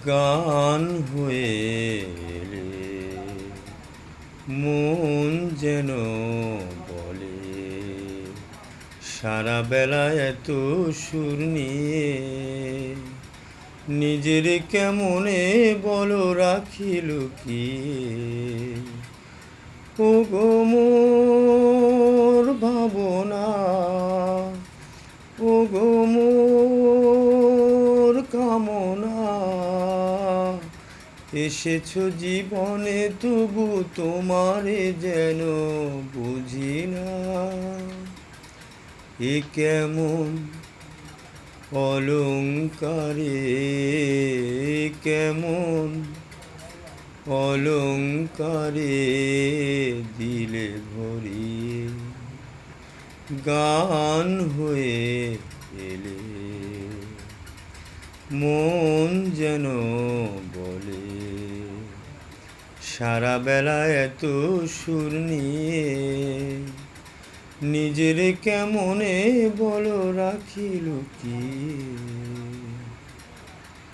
গান হয়ে এলে মন যেন বলে সারা বেলা এত সুর নিয়ে নিজের কেমনে বলো রাখি লুকিয়ে। ও গো মোর ভাবনা, ও গো মোর কামনা, এসেছো জীবনে তবু তোমারে যেন বুঝি না। এ কেমন অলংকারে, কেমন অলংকারে দিলে ভরিয়ে গান হয়ে এলে মন যেন বলে সারা বেলা এত সুর নিয়ে নিজের কেমনে বলো রাখি লুকিয়ে।